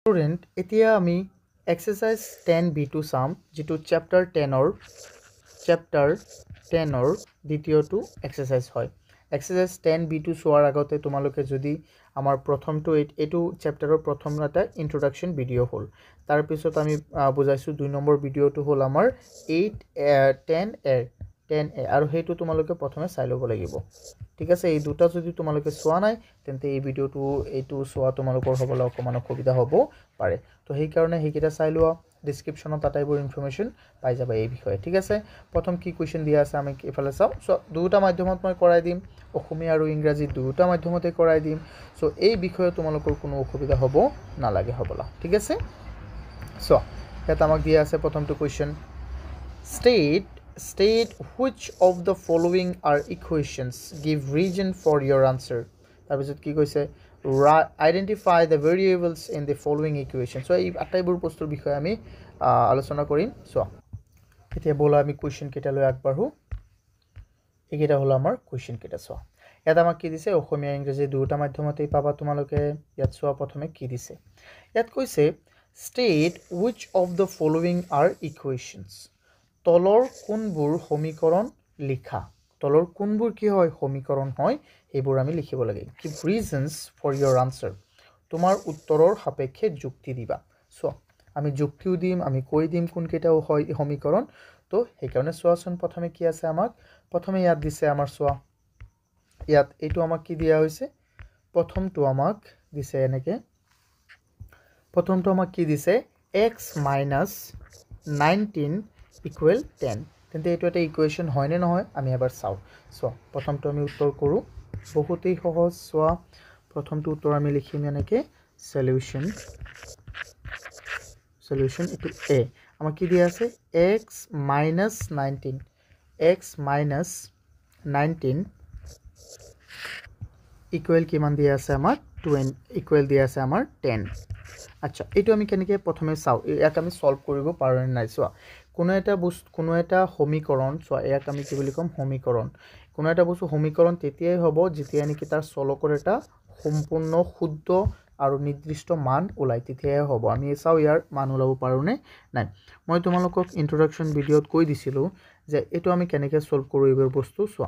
Student এতিয়া আমি exercise 10b2 চাম যেটো চ্যাপ্টাৰ 10ৰ দ্বিতীয়টো এক্সাৰসাইজ হয় এক্সাৰসাইজ 10b2 চোৱাৰ আগতে তোমালোকে যদি আমাৰ প্ৰথমটো এটো চ্যাপ্টাৰৰ প্ৰথম এটা ইন্ট্ৰোডাকশন ভিডিও হ'ল তাৰ পিছত আমি বুজাইছো 2 নম্বৰ ভিডিওটো হ'ল আমাৰ 10a আৰু হেতু তোমালোকে প্ৰথমে চাই ল'ব লাগিব ঠিক আছে এই দুটা যদি তোমালোকে চোৱা নাই তেন্তে এই ভিডিওটো এইটো চোৱা তোমালোকৰ হ'বলৈ অকমান অসুবিধা হ'ব পাৰে তো সেই কাৰণে হেকিটা চাই লোৱা ডেসক্ৰিপচনত আটাইবোৰ ইনফৰমেশন পাই যাবা এই বিষয়ে ঠিক আছে প্ৰথম কি কোৱেশ্চন দিয়া আছে আমি এফালে চাও সো দুটা মাধ্যমত মই কৰাই দিম অসমীয়া আৰু ইংৰাজী দুটা মাধ্যমতে কৰাই দিম সো এই বিষয়ে তোমালোকৰ কোনো অসুবিধা হ'ব নালাগে হ'বলা ঠিক আছে সো এটা আমাক দিয়া আছে প্ৰথমটো question state which of the following are equations give reason for your answer তাৰপিছত কি কৈছে identify the variables in the following equation so এই আটাইবোৰ বস্তুৰ বিষয়ে আমি আলোচনা কৰিম সো এতিয়া বলা আমি কোৱেশ্চন কেটা লৈ আগবাঢ়ো এইকেটা হল আমাৰ কোৱেশ্চন কেটা সো এটা আমাক কি দিছে অসমীয়া ইংৰাজী দুটা মাধ্যমতেই পাবা তোমালোকে ইয়াত সোৱা প্ৰথমে কি দিছে ইয়াত কৈছে state which of the following are equations তলৰ কোনবোৰ সমীকৰণ লিখা তলৰ কোনবোৰ কি হয় সমীকৰণ হয় হেবোৰ আমি লিখিব লাগে give reasons for your answer তোমাৰ উত্তৰৰ সাপেক্ষে যুক্তি দিবা সো আমি যুক্তিও দিম আমি কৈ দিম কোন কেটাও হয় সমীকৰণ তো সেই কাৰণে সোৱাচন প্ৰথমে কি আছে আমাক প্ৰথমে ইয়াত দিছে আমাৰ সোৱা ইয়াত এটো আমাক কি দিয়া হৈছে প্ৰথমটো আমাক দিছে এনেকে প্ৰথমটো আমাক কি দিছে x - 19 equal 10 তেন্তে এটো এটা ইকুৱেশন হয় নে নহয় আমি এবাৰ চাও সো প্ৰথমটো আমি উত্তৰ কৰো বহুতেই সহজ সোৱা প্ৰথমটো উত্তৰ আমি লিখিম এনেকে সলিউশন এটো a আমাক কি দিয়া আছে x - 19 ইকুৱেল কিমান দিয়া আছে আমাৰ 20 ইকুৱেল দিয়া আছে আমাৰ 10 আচ্ছা এটো আমি কেনেকে প্ৰথমে চাও ইয়াক আমি সলভ কৰিব পাৰো নাই সোৱা কোনো এটা সমীকৰণ সোৱা ইয়াক আমি কি বুলি কম সমীকৰণ কোনো এটা বস্তু সমীকৰণ তেতিয়াই হ'ব যেতিয়া নেকি তাৰ চলকৰ এটা সম্পূৰ্ণ শুদ্ধ আৰু নিৰ্দিষ্ট মান ওলাই তেতিয়াই হ'ব আমি চাও ইয়াৰ মান ওলাব পাৰো নে নাই মই তোমালোকক ইন্ট্ৰোডাকশন ভিডিওত কৈ দিছিলো যে এটো আমি কেনেকে সলভ কৰো এইবোৰ বস্তু সোৱা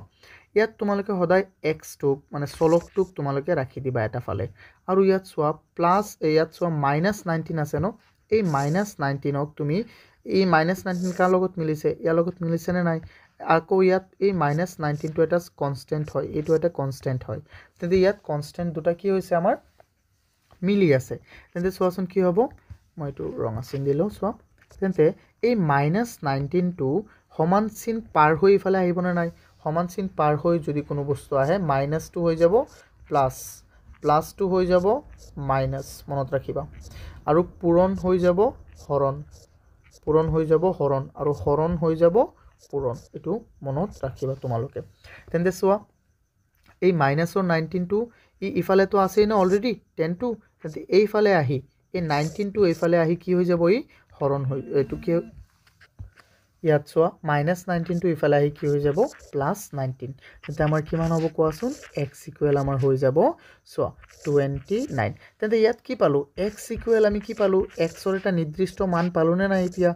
ইয়াত তোমালোকে সদায় x টুক মানে চলকটোক তোমালোকে ৰাখি দিবা এটা ফালে আৰু ইয়াত সোৱা প্লাস ইয়াত সোৱা -19 আছে ন এই -19ক তুমি এই -19 কাৰ লগত মিলিছে ইয়াৰ লগত মিলিছে নে নাই আকৌ ইয়াত এই -19 টো এটা কনস্ট্যান্ট হয় এটো এটা কনস্ট্যান্ট হয় তেন্তে ইয়াত কনস্ট্যান্ট দুটা কি হৈছে আমাৰ মিলি আছে তেন্তে সোৱাচোন কি হ'ব মই এটো ৰঙা চিন দিলো সোৱা তেন্তে এই -19 টো সমান চিন পাৰ হৈ ইফালে আহিব না নাই সমান চিন পাৰ হৈ যদি কোনো বস্তু আহে -2 হৈ যাব প্লাস 2 হৈ যাব মাইনাস মনত ৰাখিবা আৰু পূৰণ হৈ যাব হৰণ আৰু হৰণ হৈ যাব পূৰণ এটো মনত ৰাখিবা তোমালোকে তেন্তে সোৱা এই -19 টো ইফালে তো আছে না অলৰেডি 10 টো তেন্তে এইফালে আহি এই 19 টো এইফালে আহি কি হৈ যাব এই হৰণ হৈ এটো কি ইয়াত সোৱা -19 টো ইফালে আহি কি হৈ যাব +19 তেন্তে আমাৰ কিমান হ'ব কোৱাচোন x ইকুৱেল আমাৰ হৈ যাব সোৱা 29 তেন্তে ইয়াত কি পালো x ইকুৱেল আমি কি পালো x ৰ এটা নিৰ্দিষ্ট মান পালো নে নাই এতিয়া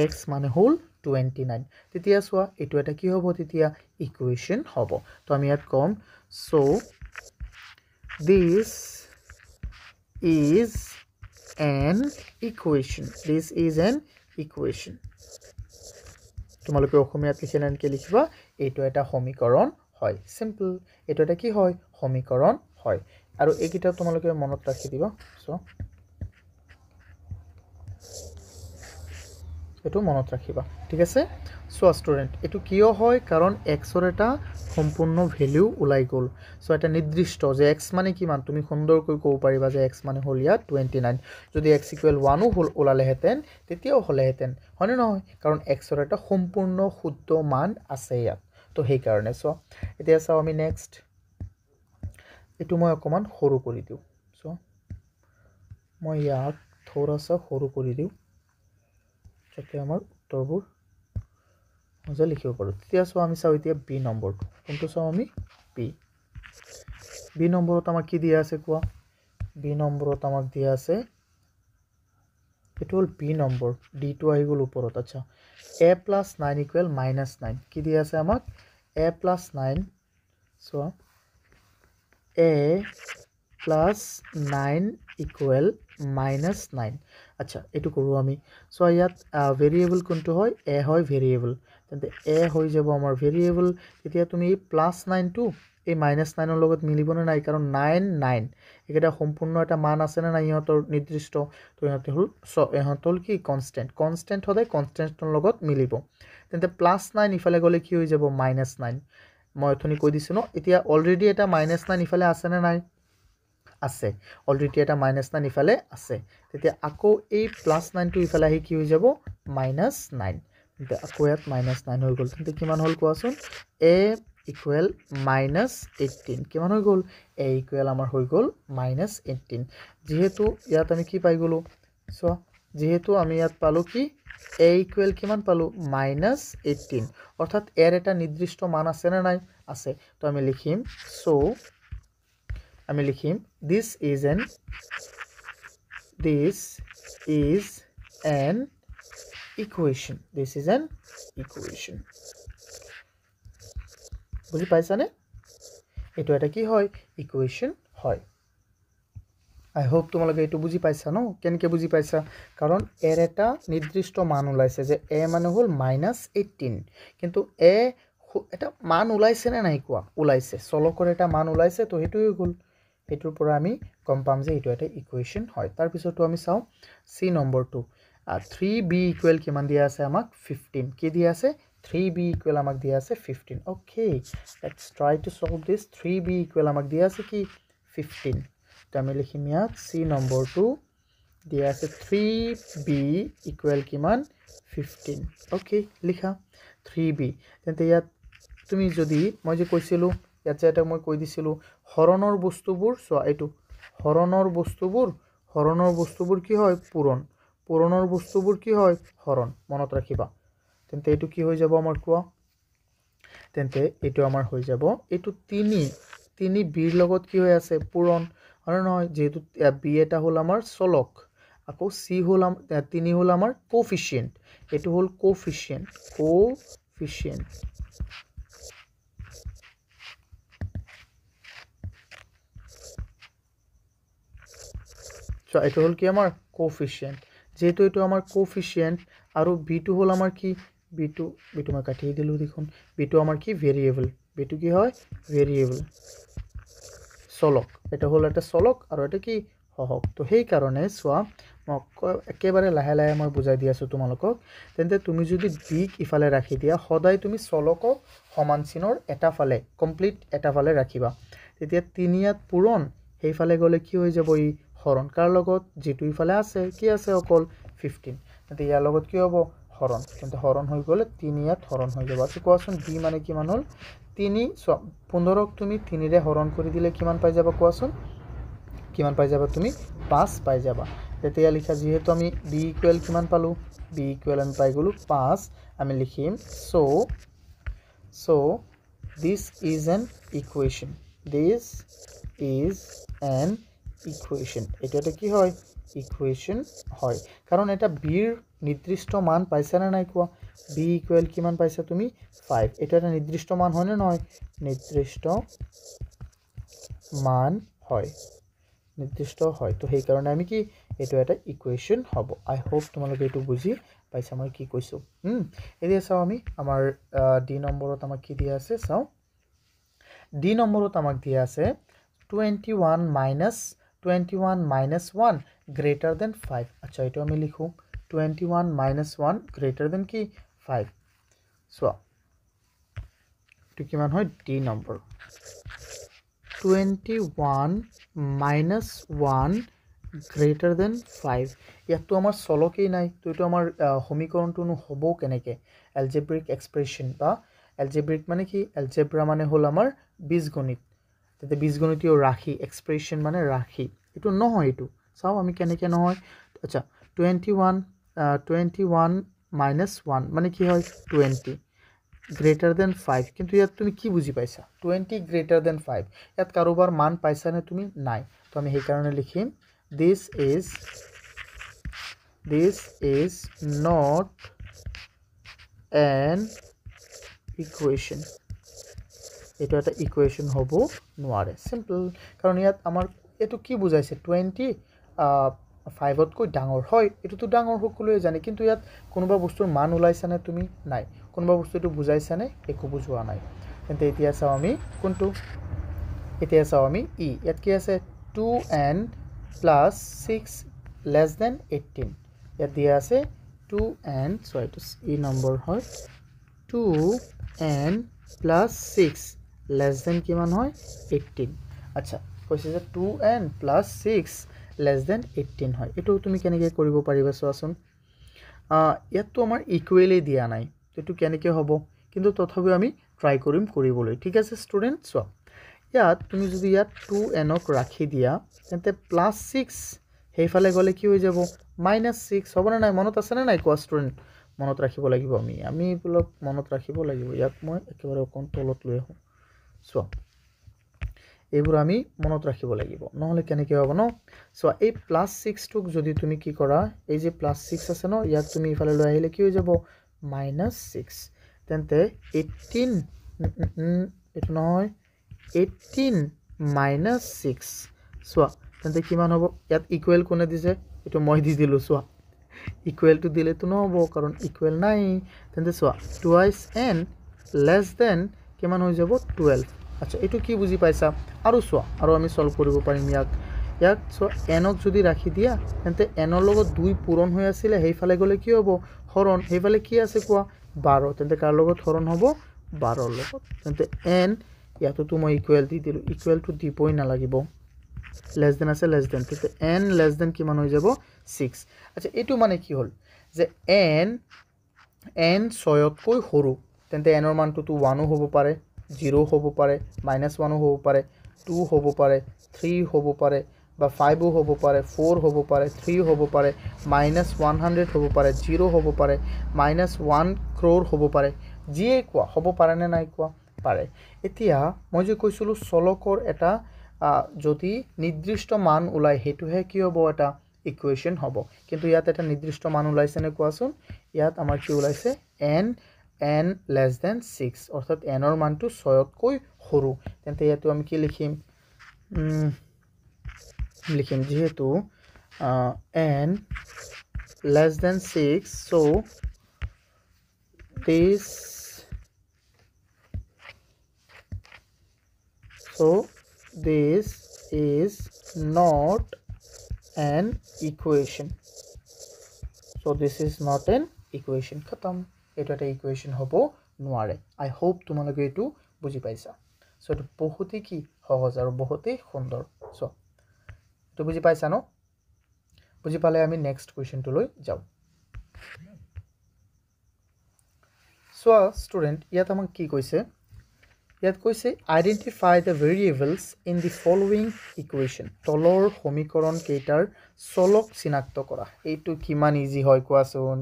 x মানে হ'ল 29 তেতিয়া সোৱা এটো এটা কি হ'ব তেতিয়া ইকুৱেশন হ'ব তো আমি ইয়াত কম so this is an equation তোমালোকে অসমীয়াত লিখিলে কি লিখিবা এটো এটা সমীকৰণ হয় সিম্পল এটো এটা কি হয় সমীকৰণ হয় আৰু এইকিটা তোমালোকে মনত ৰাখি দিবা সো এটো মনত ৰাখিবা ঠিক আছে সো স্টুডেন্ট এটো কিয় হয় কাৰণ x ৰ এটা সম্পূৰ্ণ ভ্যালু ওলাই গল সো এটা নিৰ্দিষ্ট যে x মানে কিমান তুমি সুন্দৰকৈ কব পাৰিবা যে x মানে হল ইয়া 29 যদি x ইকুৱেল 1 হল ওলালে হেতেন তেতিয়াও হলে হেতেন হয়নে নহয় কাৰণ x ৰ এটা সম্পূৰ্ণ শুদ্ধ মান আছে ইয়াত তো সেই কাৰণে সো এতিয়া চাও আমি নেক্সট এটো মই অকমান সৰু কৰি দিও সো মই ইয়াক থোৰাসা সৰু কৰি দিও যাতে আমাৰ উত্তৰবোৰ মজা লিখিব পাৰো তেতিয়া সো আমি চাও এতিয়া b নম্বৰটো কোনটো চাও আমি b নম্বৰত আমাক কি দিয়া আছে কোৱা b নম্বৰত আমাক দিয়া আছে এইটো হ'ল বি নম্বৰ ডিটো আহি গ'ল ওপৰত আচ্ছা a plus 9 equal minus 9 কি দিয়া আছে আমাক a plus 9 চোৱা a plus 9 equal minus 9 আচ্ছা এইটো কৰো আমি সো ইয়াত ভেৰিয়েবল কোনটো হয় a হয় ভেৰিয়েবল তেন্তে a হৈ যাব আমাৰ ভেৰিয়েবল তেতিয়া তুমি প্লাস 9 টো এই মাইনাস 9 ৰ লগত মিলিবনে নাই কাৰণ 9 9 এটা সম্পূৰ্ণ এটা মান আছে না নাই ইহঁতৰ নিৰ্দিষ্ট তো ইহঁত হল কি কনস্ট্যান্ট হলে কনস্ট্যান্টৰ লগত মিলিব তেন্তে প্লাস 9 ইফালে গলে কি হৈ যাব মাইনাস 9 মই অথনি কৈ দিছো ন এতিয়া অলৰেডি এটা মাইনাস 9 ইফালে আছে না নাই আছে অলৰেডি এটা মাইনাস 9 ইফালে আছে তেতিয়া আকৌ এই প্লাস 9 টো ইফালে আহি কি হৈ যাব মাইনাস 9 তেন্তে আকৌ ইয়াত মাইনাস 9 হৈ গ'ল তেন্তে কিমান হ'ল কোৱাচোন a equal minus 18 কিমান হৈ গ'ল a equal আমাৰ হৈ গ'ল minus 18 যেহেতু ইয়াত আমি কি পাই গলো সো যেহেতু আমি ইয়াত পালো কি a equal কিমান পালো minus 18 অৰ্থাৎ এৰ এটা নিৰ্দিষ্ট মান আছে না নাই আছে তো আমি লিখিম সো আমি লিখিম this is an equation বুঝি পাইছানে এটো এটা কি হয় ইকুয়েশন হয় আই হোপ তোমালোকে এটো বুঝি পাইছা ন কেনকে বুঝি পাইছা কারণ এর এটা নির্দিষ্ট মান ওলাইছে যে a মানে হল -18 কিন্তু a এটা মান ওলাইছে না নাই কোৱা ওলাইছে চলকৰ এটা মান ওলাইছে তো হেতুই গল হেতুৰ পৰা আমি গম পাম যে এটো এটা ইকুয়েশন হয় তাৰ পিছতো আমি চাও সি নম্বৰ 2 3b ইকুৱেল কিমান দিয়া আছে আমাক 15 কি দিয়া আছে 3b ইকুৱেল আমাক দিয়া আছে 15 okay let's try to solve this 3b equal আমাক দিয়া আছে কি 15 তো আমি লিখিম ইয়াত সি নম্বৰ 2 দিয়া আছে 3b ইকুৱেল কিমান 15 ওকে লিখা 3b তেন্তে ইয়াত তুমি যদি মই যে কৈছিলো ইয়াত যে এটা মই কৈ দিছিলো হৰণৰ বস্তুবোৰ সো এটো হৰণৰ বস্তুবোৰ কি হয় পূৰণৰ বস্তুবোৰ কি হয় হৰণ মনত ৰাখিবা তেন্তে এটো কি হৈ যাব আমাৰ কোৱা তেন্তে এটো আমাৰ হৈ যাব এটো 3 b ৰ লগত কি হৈ আছে পূৰণ আৰু নহয় যেহেতু b এটা হল আমাৰ চলক আকৌ c হল 3 হল আমাৰ কোফিশিয়েন্ট এটো হল কোফিশিয়েন্ট সো এটো হল কি আমাৰ কোফিশিয়েন্ট যেহেতু এটো আমাৰ কোফিশিয়েন্ট আৰু b2 হল আমাৰ কি b2 মই কাটিয়ে দিলু দেখুন b2 আমাৰ কি ভেৰিয়েবল b2 কি হয় ভেৰিয়েবল চলক এটা হল এটা চলক আৰু এটা কি হহক তো সেই কাৰণে সোৱা মই একেবাৰে লাহে লাহে মই বুজাই দি আছো তোমালোকক তেন্তে তুমি যদি b ইফালে ৰাখি দিয়া সদায় তুমি চলকক সমান চিনৰ এটা ফালে কমপ্লিট এটা ফালে ৰাখিবা তেতিয়া 3 ইয়াত পূৰণ সেইফালে গলে কি হৈ যাব ই হৰণ কাৰ লগত যেটো ইফালে আছে কি আছে অকল 15 তেন্তে ইয়াৰ লগত কি হ'ব হৰণ তেন্তে হৰণ হৈ গলে 3 ইয়াত হৰণ হৈ যাব আছে কোৱাচোন b মানে কিমান হল 3 15ক তুমি 3 ৰে হৰণ কৰি দিলে কিমান পাই যাবা কোৱাচোন কিমান পাই যাবা তুমি 5 পাই যাবা তেতিয়া লিখা যেহেতু আমি b ইকুৱেল কিমান পালো b ইকুৱেল আমি পাই গলো 5 আমি লিখিম so this is an equation এটা কি হয় ইকুয়েশন হয় কারণ এটা b ৰ নিৰ্দিষ্ট মান পাইছা না নাই কোৱা b ইকুৱেল কিমান পাইছা তুমি 5 এটা এটা নিৰ্দিষ্ট মান হয় না নহয় নিৰ্দিষ্ট মান হয় তো সেই কাৰণে আমি কি এটো এটা ইকুয়েশন হ'ব আই হোপ তোমালোকে এটো বুজি পাইছা মই কি কৈছো এতিয়া চাও আমি আমাৰ ডি নম্বৰত আমাক কি দিয়া আছে চাও ডি নম্বৰত আমাক দিয়া আছে 21 minus 1 greater than 5 আচ্ছা এটো আমি লিখো 21 minus 1 greater than কি 5 সো এটো কিমান হয় D number 21 minus 1 greater than 5 ইয়াতো আমাৰ চলকেই নাই তো এটো আমাৰ সমীকৰণটো হ'ব কেনেকে এলজেব্ৰিক এক্সপ্ৰেছন বা এলজেব্ৰিক মানে কি এলজেব্ৰা মানে হল আমাৰ বীজগণিত তেতে বীজগণিতীয় ৰাশি এক্সপ্ৰেছন মানে ৰাশি এটো নহয় এটো চাও আমি কেনেকে নহয় আচ্ছা 21 minus 1 মানে কি হয় 20 greater than 5 কিন্তু ইয়াত তুমি কি বুজি পাইছা 20 greater than 5 ইয়াত কাৰোবাৰ মান পাইছা নে তুমি নাই তো আমি সেই কাৰণে লিখিম this is this is not an equation. এটা একটা ইকুয়েশন হ'ব নোৱাৰে সিম্পল কাৰণ ইয়াত আমাৰ এটো কি বুজাইছে 25 তকৈ ডাঙৰ হয় এটোতো ডাঙৰ সকলোৱে জানে কিন্তু ইয়াত কোনোবা বস্তুৰ মান ওলাইছে নে তুমি নাই কোনোবা বস্তুটো বুজাইছে নে একো বুজোৱা নাই তেন্তে এতিয়া চাও আমি কোনটো এতিয়া চাও আমি ই ইয়াত কি আছে 2n plus 6 less than 18 ইয়াত দিয়া আছে 2n so it is e number হয় 2n plus 6 less than কিমান হয় 18 আচ্ছা কৈছে যে 2n plus 6 less than 18 হয় এটো তুমি কেনেকৈ কৰিব পাৰিবা চোৱাচোন ইয়াত তো আমাৰ ইকুৱেলি দিয়া নাই এটো কেনেকৈ হ'ব কিন্তু তথাপিও আমি ট্ৰাই কৰিম কৰিবলৈ ঠিক আছে ষ্টুডেন্ট চোৱা ইয়াত তুমি যদি ইয়াত 2n ক ৰাখি দিয়া তেন্তে +6 হেইফালে গলে কি হৈ যাব -6 হ'ব না নাই মনত আছে না নাই কোৱা ষ্টুডেন্ট মনত ৰাখিব লাগিব আমি ব্লক মনত ৰাখিব লাগিব ইয়াক মই একেবাৰে অকন তলত লৈ আহো চোৱা এইবোৰ আমি মনত ৰাখিব লাগিব নহলে কেনেকৈ হ'ব ন সো এই +6 টুক যদি তুমি কি কৰা এই যে +6 আছে ন ইয়াক তুমি ইফালে লৈ আহিলে কি হৈ যাব -6 তেন্তে 18 এটো নহয় 18 6 সো তেন্তে কিমান হ'ব ইয়াত ইকুৱেল কোনে দিছে এটো মই দি দিলো সো ইকুৱেল টু দিলে তো নহব কাৰণ ইকুৱেল নাই তেন্তে so twice n less than কিমান হৈ যাব 12 আচ্ছা এটো কি বুজি পাইছা আৰু সো আৰু আমি সলভ কৰিব পাৰিম ইয়াক সো n ক যদি ৰাখি দিয়া তেন্তে n ৰ লগত 2 পূৰণ হৈ আছিল হেইফালে গলে কি হ'ব হৰণ হেইফালে কি আছে কোৱা 12 তেন্তে কাৰ লগত হৰণ হ'ব 12 ৰ লগত তেন্তে n ইয়াতো তো মই ইকুৱেল দি দিলো ইকুৱেল টু দিবই না লাগিব লেস দেন আছে লেস দেন তেন্তে n লেস দেন কিমান হৈ যাব 6 আচ্ছা এটো মানে কি হল যে n 6 তকৈ সৰু তেন্তে n ৰ মানটো তো 1 হ'ব পাৰে 0 হ'ব পাৰে -1 হ'ব পাৰে 2 হ'ব পাৰে 3 হ'ব পাৰে বা 5 হ'ব পাৰে 4 হ'ব পাৰে 3 হ'ব পাৰে -100 হ'ব পাৰে 0 হ'ব পাৰে -1 crore হ'ব পাৰে যিয়ে কোৱা হ'ব পাৰে নে নাই কোৱা পাৰে এতিয়া মই যে কৈছিলো চলকৰ এটা যদি নিৰ্দিষ্ট মান ওলাই হেতুহে কি হ'ব এটা ইকুৱেশন হ'ব কিন্তু ইয়াত এটা নিৰ্দিষ্ট মান ওলাইছে নে কোৱাচোন ইয়াত আমাৰ কি ওলাইছে n less than 6 অৰ্থাৎ n ৰ মানটো 6 তকৈ সৰু তেন্তে ইয়াতো আমি কি লিখিম যেহেতু n less than 6 so this is not an equation so this is not an equation khatam এটা একটা ইকুয়েশন হ'ব নোৱাৰে আই হোপ তোমালোকে এটো বুজি পাইছা সো এটো বহুতই কি সহজ আৰু বহুতই সুন্দৰ সো তো বুজি পাইছা ন বুজি পালে আমি নেক্সট কোৱেশ্চনটো লৈ যাও সো ষ্টুডেন্ট ইয়াত আমাক কি কৈছে ইয়াত কৈছে identify the variables in the following equation তলৰ সমীকৰণ কেইটাৰ চলক চিনাক্ত কৰা এইটো কিমান ইজি হয় কোৱাচোন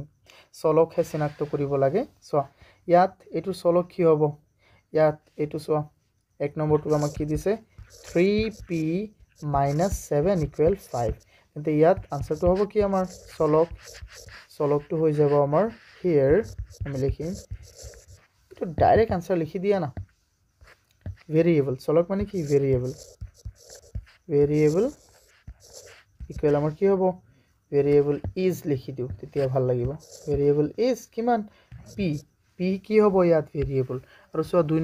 চলক হে চিনাক্ত কৰিব লাগে সো ইয়াত এটো চলক কি হ'ব ইয়াত এটো সো এক নম্বৰটো আমাক কি দিছে 3p - 7 = 5 তেন্তে ইয়াত আনসাৰটো হ'ব কি আমাৰ চলকটো হৈ যাব আমাৰ হিয়াৰ আমি লিখিম এটো ডাইৰেক্ট আনসাৰ লিখি দিয়া না ভেৰিয়েবল চলক মানে কি ভেৰিয়েবল ইকুৱেল আমাৰ কি হ'ব ভেৰিয়েবল is লিখি দিও তেতিয়া ভাল লাগিব ভেৰিয়েবল is কিমান p কি হ'ব ইয়াত ভেৰিয়েবল আৰু সো 2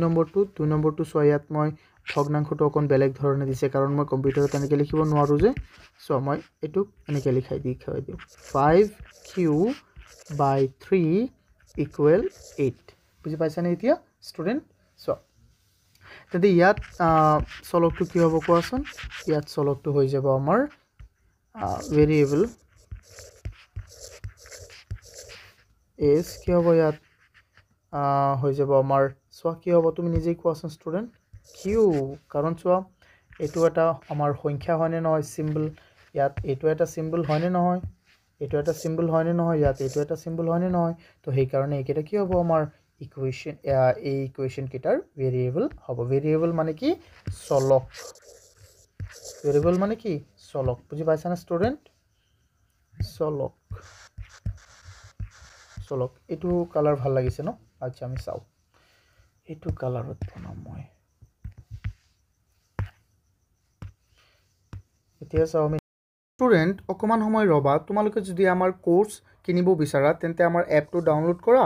নম্বৰটো সো ইয়াত মই ভগ্নাংশটো অকন বেলেগ ধৰণে দিছে কাৰণ মই কম্পিউটাৰত এনেকৈ লিখিব নোৱাৰো যে সো মই এটো এনেকৈ লিখাই দিও 5q/3 = 8 বুজি পাইছা নে এতিয়া ষ্টুডেন্ট সো তেন্তে ইয়াত চলকটো কি হ'ব কোৱাচোন ইয়াত চলকটো হৈ যাব আমাৰ ভেৰিয়েবল is কি হ'ব ইয়াত হৈ যাব আমাৰ সো কি হ'ব তুমি নিজেই কোৱাচোন ষ্টুডেন্ট q কাৰণ সো এটো এটা আমাৰ সংখ্যা হয়নে নহয় সিম্বল ইয়াত এটো এটা সিম্বল হয়নে নহয় এটো এটা সিম্বল হয়নে নহয় ইয়াত এটো এটা সিম্বল হয়নে নহয় তো সেই কাৰণে একেটা কি হ'ব আমাৰ ইকুৱেশন এই ইকুৱেশন কিটাৰ ভেৰিয়েবল হ'ব ভেৰিয়েবল মানে কি চলক বুজি পাইছা না ষ্টুডেন্ট চলক চলক এইটো কালাৰ ভাল লাগিছে ন আচ্ছা আমি চাও এইটো কালাৰত বনাম মই এতিয়া চাও আমি স্টুডেন্ট অকমান সময় ৰবা তোমালোকে যদি আমাৰ কোৰ্স কিনিব বিচাৰা তেন্তে আমাৰ এপটো ডাউনলোড কৰা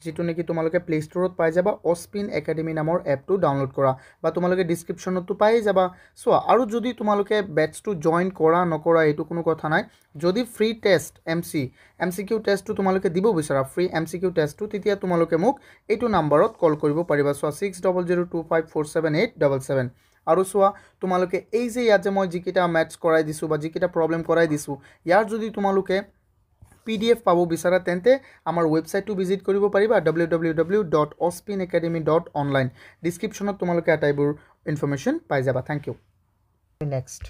যেটো নেকি তোমালোকে প্লে ষ্টৰত পাই যাবা অস্পিন একাডেমি নামৰ এপটো ডাউনলোড কৰা বা তোমালোকে ডেসক্ৰিপচনতো পাই যাবা সো আৰু যদি তোমালোকে বেটছটো জয়েন কৰা নকৰা এটো কোনো কথা নাই যদি ফ্ৰী টেষ্ট এমসিকিউ টেষ্টটো তোমালোকে দিব বিচাৰা ফ্ৰী এমসিকিউ টেষ্টটো তেতিয়া তোমালোকে মোক এইটো নম্বৰত কল কৰিব পাৰিবা সো 6002547877 আৰু সোয়া তোমালোকে এই যে ইয়াত যে মই যিকিটা ম্যাথছ কৰাই দিছো বা যিকিটা প্ৰবলেম কৰাই দিছো ইয়াৰ যদি তোমালোকে PDF পাবো বিচাৰা তেন্তে আমাৰ ওয়েবসাইটটো ভিজিট কৰিব পাৰিবা www.ospinacademy.online ডেসক্ৰিপচনত তোমালোকে আটাইবোৰ ইনফৰমেশন পাই যাবা থ্যাংক ইউ নেক্সট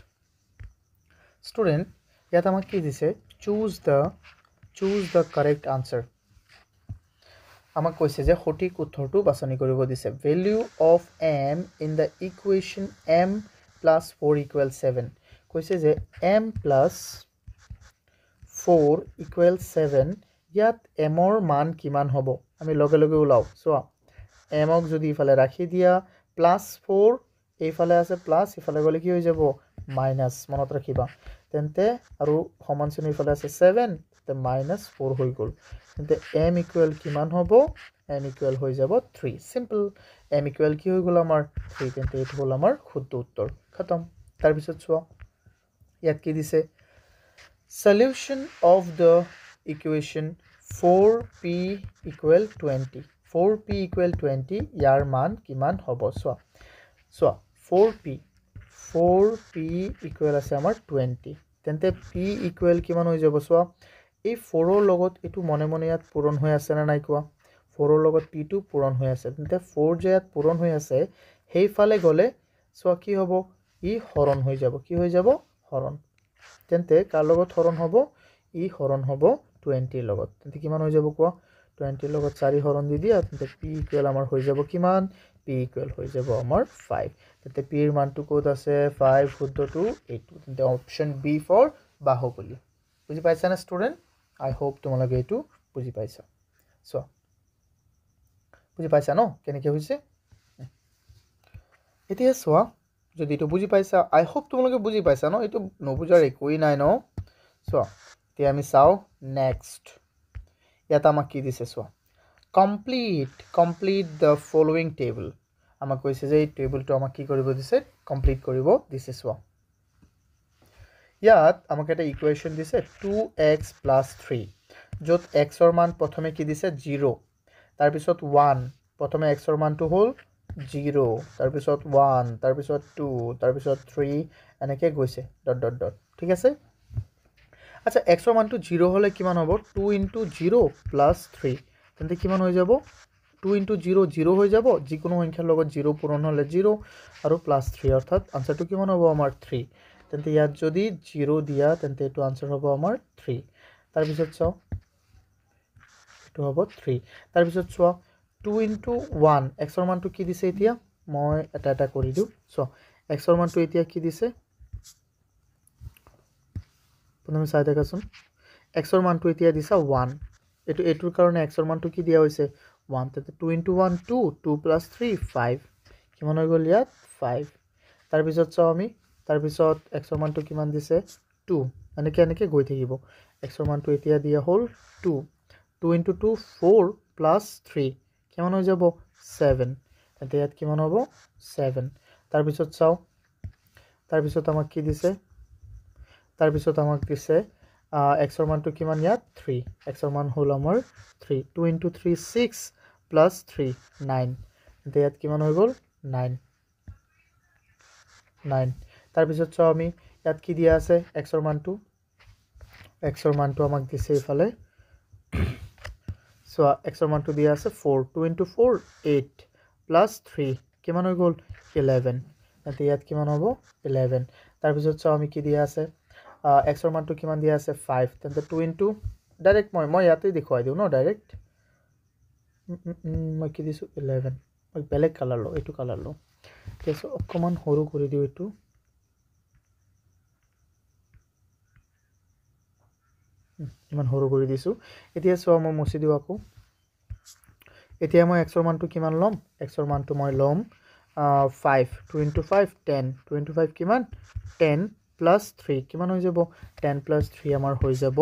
স্টুডেন্ট ইয়াত আমাক কি দিছে চুজ দ্য কারেক্ট আনসার আমাক কৈছে যে সঠিক উত্তৰটো বাছনি কৰিব দিছে value of m in the equation m + 4 = 7 কৈছে যে m + 4 = 7 ইয়াত m ৰ মান কিমান হ'ব আমি লগে লগে উলাও চোৱা m ক যদি ইফালে ৰাখি দিয়া +4 এইফালে আছে প্লাস ইফালে গলে কি হৈ যাব মাইনাস মনত ৰাখিবা তেন্তে আৰু সমান চিন ইফালে আছে 7 তে -4 হৈ গল তেন্তে m = কিমান হ'ব m = হৈ যাব 3 সিম্পল m = কি হৈ গল আমাৰ 3 তেন্তে এটো হল আমাৰ শুদ্ধ উত্তৰ খতম তাৰ পিছত চোৱা ইয়াত কি দিছে solution of the equation 4p = 20 4p = 20 ইয়াৰ মান কিমান হ'ব চোৱা 4p = আছে আমাৰ 20 তেন্তে p = কিমান হৈ যাব চোৱা এই 4 ৰ লগত এটো মনে মনে ইয়াত পূৰণ হৈ আছে না নাই কোৱা 4 ৰ লগত p টো পূৰণ হৈ আছে তেন্তে 4 যে ইয়াত পূৰণ হৈ আছে হেইফালে গলে চোৱা কি হ'ব ই হৰণ হৈ যাব কি হৈ যাব হৰণ তেন্তে কাৰ লগত হৰণ হ'ব ই হৰণ হ'ব 20 ৰ লগত তেন্তে কিমান হৈ যাব কোৱা 20 ৰ লগত 4 হৰণ দি দিয়া তেন্তে p = আমাৰ হৈ যাব কিমান p = হৈ যাব আমাৰ 5 তেন্তে p ৰ মানটো ক'ত আছে 5 শুদ্ধটো এইটো তেন্তে অপচন বি ফৰ বাহুবলী বুজি পাইছা না স্টুডেন্ট আই হোপ তোমালোকে এইটো বুজি পাইছা সো বুজি পাইছা ন কেনেকৈ হৈছে এতিয়া চোৱা যদি এইটো বুজি পাইছা আই হোপ তোমালোকে বুজি পাইছা ন এইটো নবুজাৰ একোই নাই ন সো এতিয়া আমি চাও নেক্সট ইয়াত আমাক কি দিছে চোৱা complete the following table আমাক কৈছে যে এই টেবুলটো আমাক কি কৰিব দিছে কমপ্লিট কৰিব দিছে চোৱা ইয়াত আমাক এটা ইকুৱেশ্যন দিছে 2x + 3 যত x ৰ মান প্ৰথমে কি দিছে 0 তাৰ পিছত 1 প্ৰথমে x ৰ মানটো হ'ল 0 তাৰ পিছত 1 তাৰ পিছত 2 তাৰ পিছত 3 এনেকৈ গৈছে ... ঠিক আছে আচ্ছা x ৰ মানটো 0 হলে কিমান হ'ব 2 * 0 + 3 তেন্তে কিমান হৈ যাব 2 * 0 0 হৈ যাব যিকোনো সংখ্যাৰ লগত 0 পূৰণ হলে 0 আৰু +3 অৰ্থাৎ আনসাৰটো কিমান হ'ব আমাৰ 3 তেন্তে ইয়াত যদি 0 দিয়া তেন্তে এটো আনসাৰ হ'ব আমাৰ 3 তাৰ পিছত চাও এটো হ'ব 3 তাৰ পিছত চোৱা 2 * 1 x ৰ মানটো কি দিছে এতিয়া মই এটা কৰি দিও চোৱা x ৰ মানটো এতিয়া কি দিছে প্ৰথমে চাই দেখাচোন x ৰ মানটো এতিয়া দিছা 1 এটোৰ কাৰণে x ৰ মানটো কি দিয়া হৈছে 1 তেতে 2 * 1 2 2 + 3 5 কিমান হৈ গল ইয়াত 5 তাৰ পিছত চাও আমি তাৰ পিছত x ৰ মানটো কিমান দিছে 2 এনেকৈ গৈ থাকিব x ৰ মানটো এতিয়া দিয়া হ'ল 2 2 * 2 4 + 3 কিমান হৈ যাব 7 তেতে ইয়াত কিমান হ'ব 7 তাৰ পিছত চাও তাৰ পিছত আমাক কি দিছে তাৰ পিছত আমাক দিছে x ৰ মানটো কিমান ইয়াত 3 x ৰ মান হ'ল আমাৰ 3 2 * 3 6 + 3 9 তেতে ইয়াত কিমান হৈ গল 9 তাৰ পিছত চাও আমি ইয়াত কি দিয়া আছে x ৰ মানটো আমাক দিছে ইফালে সো x ৰ মানটো দিয়া আছে 4 2 * 4 8 + 3 কিমান হৈ গল 11 তেতে ইয়াত কিমান হ'ব 11 তাৰ পিছত চাও আমি কি দিয়া আছে x ৰ মানটো কিমান দিয়া আছে 5 তেন্তে 2 * ডাইৰেক্ট মই ইয়াতে দেখুৱাই দিও ন ডাইৰেক্ট মই কি দিছো 11 মই বেলেগ কালাৰ লো এইটো কালাৰ লো তেছো অকমান সৰু কৰি দিও এইটো ইমান সৰু কৰি দিছোঁ এতিয়া চোৱা মই মুছি দিওঁ আকৌ এতিয়া মই x ৰ মানটো কিমান ল'ম x ৰ মানটো মই ল'ম 5 2 into 5 10 2 into 5 কিমান 10 plus 3 কিমান হৈ যাব 10 plus 3 আমাৰ হৈ যাব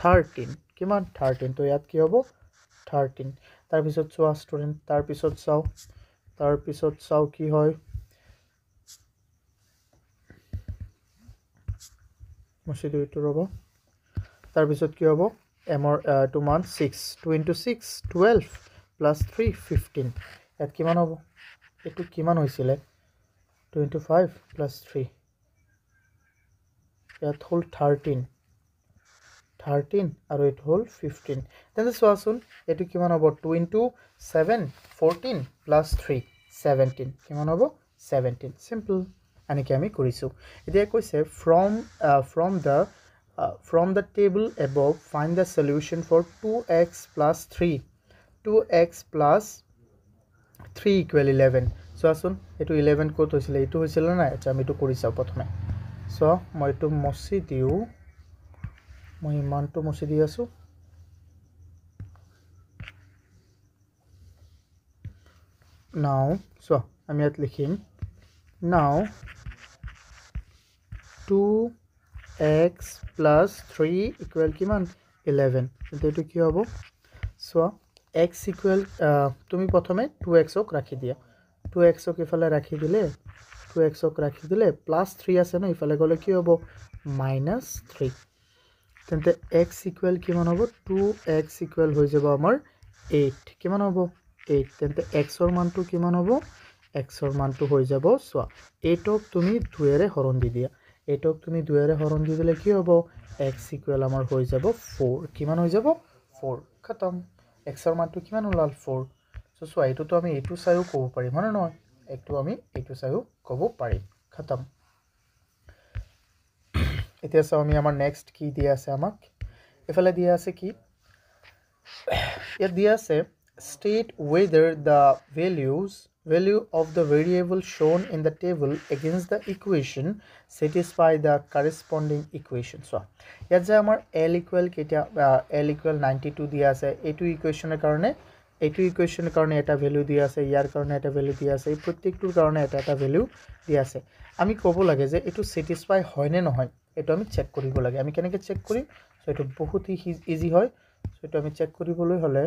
13 কিমান 13 তো ইয়াত কি হ'ব 13 তাৰ পিছত চোৱা ষ্টুডেন্ট তাৰ পিছত চাও কি হয় মুছি দিওঁ এইটো ৰ'ব তাৰ পিছত কি হ'ব এমৰ টু মান 6 2 into 6 12 plus 3 15 ইয়াত কিমান হ'ব এটো কিমান হৈছিলে 2 into 5 plus 3 ইয়াত হ'ল 13 আৰু এটো হ'ল 15 তেন্তে চোৱাচোন এটো কিমান হ'ব 2 into 7 14 plus 3 17 কিমান হ'ব 17 সিম্পল এনেকৈ আমি কৰিছোঁ এতিয়া কৈছে from the table above find the solution for 2x plus 3 2x plus 3 equal 11 চোৱাচোন এটো 11 ক'ত হৈছিলে এটো হৈছিল না আচ্ছা আমি এটো কৰি চাও প্ৰথমে সো মই এটো মছি দিও মই মানটো মছি দি আছো now so আমি ইয়াত লিখিম now 2x plus 3 equal কিমান 11 কিন্তু এটো কি হ'ব সো x equal তুমি প্ৰথমে 2x ক ৰাখি দিয়া 2x ক ইফালে ৰাখি দিলে 2x ক ৰাখি দিলে প্লাস 3 আছে ন ইফালে গলে কি হ'ব -3 তেন্তে x equal কিমান হ'ব 2x equal হৈ যাব আমাৰ 8 কিমান হ'ব 8 তেন্তে x ৰ মানটো কিমান হ'ব x ৰ মানটো হৈ যাব সো 8 ক তুমি 2 এৰে হৰণ দি দিয়া 8 ক তুমি 2 এৰে হৰণ দি দিলে কি হ'ব x equal আমাৰ হৈ যাব 4 কিমান হৈ যাব 4 খতম x ৰ মানটো কিমান ওলাল 4 সো সো এইটো আমি এইটো চাইও ক'ব পাৰিম মানে নহয় একটো আমি এইটো চাইও ক'ব পাৰিম খতম এতিয়া চাও আমি আমাৰ নেক্সট কি দিয়া আছে আমাক এফালে দিয়া আছে কি ইয়াত দিয়া আছে state whether the value of the variable shown in the table against the equation satisfy the corresponding equation so ইয়াত যে আমাৰ l equal কেতিয়া l equal 92 দিয়া আছে এইটো ইকুৱেচনৰ কাৰণে এটা ভ্যালু দিয়া আছে ইয়াৰ কাৰণে এটা ভ্যালু দিয়া আছে এই প্ৰত্যেকটোৰ কাৰণে এটা ভ্যালু দিয়া আছে আমি ক'ব লাগে যে এটো satisfy হয় নে নহয় এটো আমি চেক কৰিব লাগে আমি কেনেকৈ চেক কৰিম সো এটো বহুত ইজি হয় সো এটো আমি চেক কৰিবলৈ হলে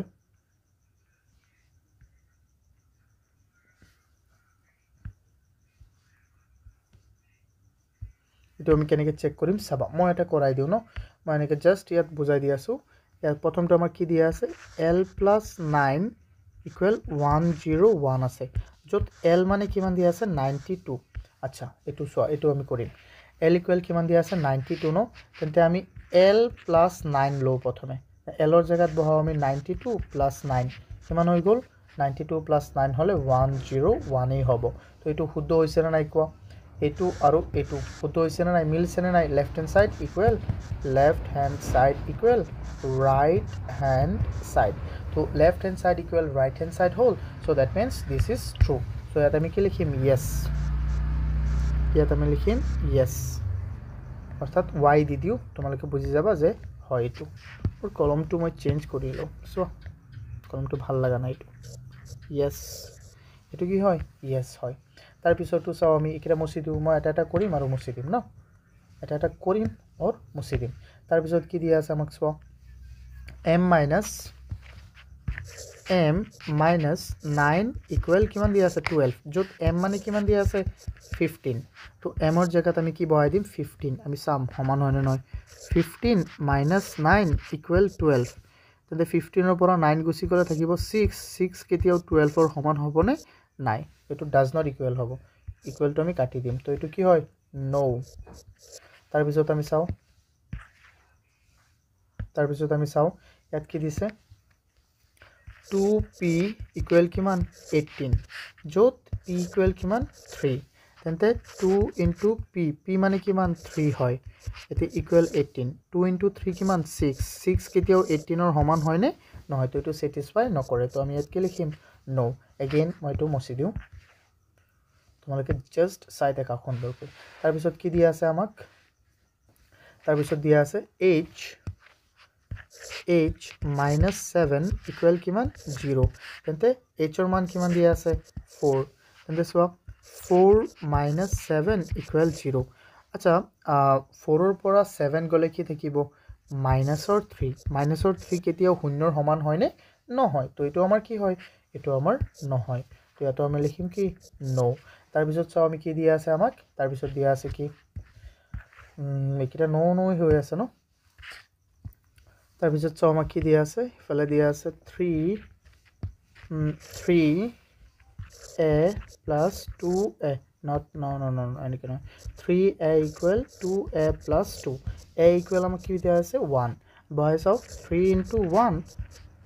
এটো আমি কেনেকৈ চেক কৰিম চাবা মই এটা কৰাই দিও ন মই এনেকৈ জাস্ট ইয়াত বুজাই দি আছো ইয়াত প্ৰথমটো আমাৰ কি দিয়া আছে l + 9 = 101 আছে যত l মানে কিমান দিয়া আছে 92 আচ্ছা এটো সোৱা এটো আমি কৰিম l = কিমান দিয়া আছে 92 ন তেন্তে আমি l + 9 লও প্ৰথমে l ৰ জায়গাত বহাও আমি 92 + 9 কিমান হৈ গল 92 + 9 হলে 101 এই হ'ব তো এটো শুদ্ধ হৈছে না নাই কোৱা এটো আৰু এটো শুদ্ধ হৈছে না নাই মিলছে না নাই left hand side equal right hand side তো left hand side equal right hand side whole so that means this is true so ইয়াত আমি কি লিখিম ইয়েস ইয়াত আমি লিখিম ইয়েস অর্থাৎ y দি দিও তোমালোকে বুঝি যাবা যে হয় এটো ওর কলমটো মই চেঞ্জ কৰিলো সো কলমটো ভাল লাগা নাই এটো ইয়েস এটো কি হয় ইয়েস হয় তাৰ পিছতো চাও আমি ইকৰা মুছি দিও মই এটা কৰিম আৰু মুছি দিম ন এটা কৰিম আৰু মুছি দিম তাৰ পিছত কি দিয়া আছে আমাক চোৱা m - 9 ইকুয়াল কিমান দিয়া আছে 12 যত m মানে কিমান দিয়া আছে 15 তো m ৰ জায়গাত আমি কি বহাই দিম 15 আমি সাম সমান হয় না নহয় 15 - 9 ইকুয়াল 12 তেন্তে 15 ৰ পৰা 9 গুছি গলে থাকিব 6 কেতিয়াও 12 ৰ সমান হ'বনে নাই এটো ডাজ নট ইকুয়াল হ'ব ইকুয়ালটো আমি কাটি দিম তো এটো কি হয় নো তাৰ পিছত আমি চাও ইয়াত কি দিছে 2p ইকুয়াল কিমান 18 যত p ইকুয়াল কিমান 3 তেন্তে 2 into p মানে কিমান 3 হয় এতে ইকুয়াল 18 2 into 3 কিমান 6 কেতিয়াও 18 ৰ সমান হয় নে নহয় তো এটো স্যাটিসফাই নকৰে তো আমি ইয়াত কি লিখিম নো এগেইন মই এটো মুছি দিও তোমালোকে জাস্ট চাই থাকা সুন্দৰকৈ তাৰ পিছত কি দিয়া আছে আমাক তাৰপিছত দিয়া আছে h minus 7 equal কিমান 0 তেন্তে h ৰ মান কিমান দিয়া আছে 4 তেন্তে চোৱা 4 minus 7 equal 0 আচ্ছা 4 ৰ পৰা 7 গলে কি থাকিব মাইনাসৰ 3 কেতিয়াও শূন্যৰ সমান হয় নে নহয় তো এটো আমাৰ কি হয় এটো আমাৰ নহয় তো এটো আমি লিখিম কি নো তাৰপিছত চাও আমি কি দিয়া আছে আমাক তাৰপিছত দিয়া আছে কি একিটা নো হৈ আছে ন তাৰপিছত চাও আমাক কি দিয়া আছে ইফালে দিয়া আছে 3a plus 2a not no এনেকে নহয় 3a equal 2a plus 2 a equal আমাক কি দিয়া আছে 1 বহাই চাও 3 into 1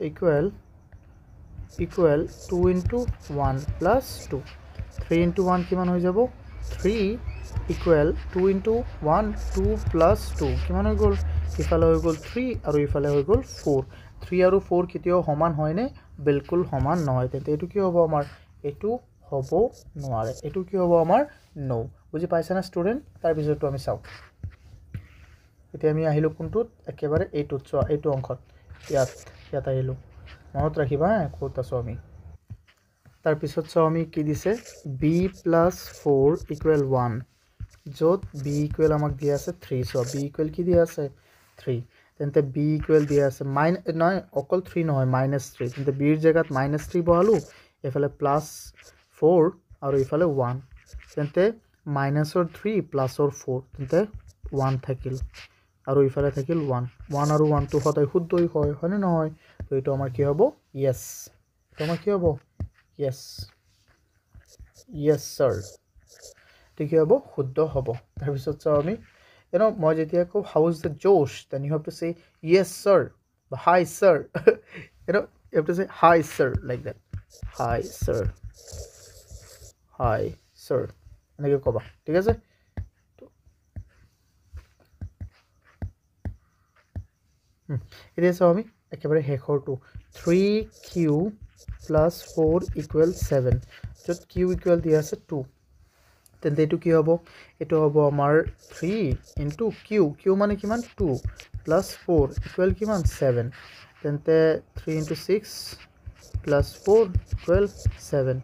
equal 2 into 1 plus 2 3 into 1 কিমান হৈ যাব 3 equal 2 into 1 2 plus 2 কিমান হৈ গল ইফালে হৈ গল 3 আৰু ইফালে হৈ গল 4 3 আৰু 4 কেতিয়াও সমান হয় নে বিলকুল সমান নহয় তেন্তে এটো কি হ'ব আমাৰ এটো হ'ব নোৱাৰে এটো কি হ'ব আমাৰ নো বুজি পাইছা না ষ্টুডেন্ট তাৰ পিছৰটো আমি চাও এতিয়া আমি আহিলো কোনটোত একেবাৰে এইটোত চোৱা এইটো অংকত ইয়াত আহিলো মনত ৰাখিবা কোত আছো আমি তাৰ পিছত চাও আমি কি দিছে b plus 4 equal 1 যত b equal আমাক দিয়া আছে 3 so b equal কি দিয়া আছে 3 তেন্তে b equal দিয়া আছে নহয় অকল 3 নহয় -3 তেন্তে b এর জায়গাত -3 বহালো এফালে +4 আৰু ইফালে 1 তেন্তে -3 +4 তেন্তে 1 থাকিল আৰু ইফালে থাকিল 1 আৰু 1 টো হতাই শুদ্ধই হয় হয়নে নহয় তো এটো আমাৰ কি হ'ব yes তো আমাৰ কি হ'ব yes sir ঠিক হ'ব শুদ্ধ হ'ব তাৰ পিছত চাও আমি মই যেতিয়া কো how is the josh then you have to say yes sir hi sir you have to say hi sir like that hi sir এনেকে কবা ঠিক আছে এতিয়া চাও আমি একেবাৰে শেষৰটো 3q plus 4 equal 7 যত q equal দিয়া আছে 2 তেন্তে এটো কি হ'ব এটো হ'ব আমাৰ 3 into q মানে কিমান 2 plus 4 equal কিমান 7 তেন্তে 3 into 6 plus 4 equal 7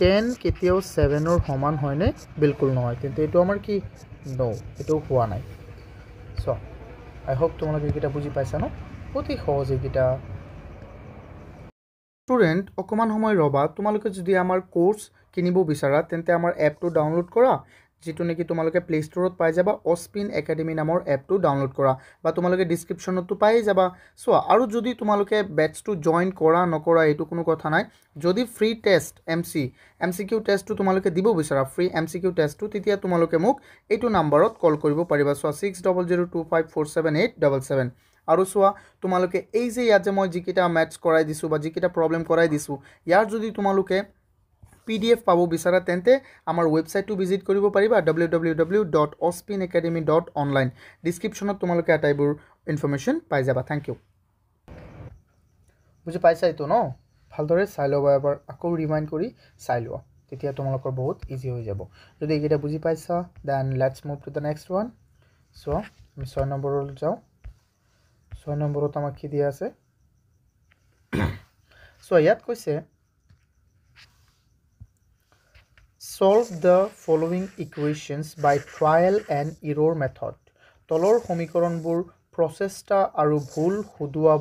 10 কেতিয়াও 7 ৰ সমান হয় নে বিলকুল নহয় তেন্তে এটো আমাৰ কি নো এটো হোৱা নাই সো I hope তোমালোকে এটা বুজি পাইছা ন অতি সহজ এটা স্টুডেন্ট অকমান সময় ৰবা তোমালোকে যদি আমাৰ কোৰ্স কিনিব বিচাৰা তেন্তে আমাৰ এপটো ডাউনলোড কৰা যেটো নেকি তোমালোকে প্লে ষ্টৰত পাই যাবা অস্পিন একাডেমি নামৰ এপটো ডাউনলোড কৰা বা তোমালোকে ডেসক্ৰিপচনতো পাই যাবা সো আৰু যদি তোমালোকে ব্যাচটো জয়েন কৰা নকৰা এটো কোনো কথা নাই যদি ফ্ৰী টেষ্ট এমসিকিউ টেষ্টটো তোমালোকে দিব বিচাৰা ফ্ৰী এমসিকিউ টেষ্টটো তেতিয়া তোমালোকে মোক এইটো নম্বৰত কল কৰিব পাৰিবা সো 6002547877 আৰু সোয়া তোমালোকে এই যে ইয়াত যে মই জিকিটা ম্যাথছ কৰাই দিছো বা জিকিটা প্ৰবলেম কৰাই দিছো ইয়াৰ যদি তোমালোকে PDF পাবো বিচাৰা তেন্তে আমাৰ ওয়েবসাইটটো ভিজিট কৰিব পাৰিবা www.ospinacademy.online ডেসক্ৰিপচনত তোমালোকে আটাইবোৰ ইনফৰমেশন পাই যাবা থ্যাংক ইউ বুজি পাইছাই তো ন ভালদৰে চাই লবা এবাৰ আকৌ ৰিমাইন্ড কৰি চাই লোৱা তেতিয়া তোমালোকৰ বহুত ইজি হৈ যাব যদি এইটা বুজি পাইছা then let's move to the next one so আমি 6 নম্বৰলৈ যাও 6 নম্বৰত আমাক কি দিয়া আছে সো ইয়াত কৈছে solve the following equations by trial and error method তলৰ সমীকৰণবোৰ প্ৰচেষ্টা আৰু ভুল হুদুৱা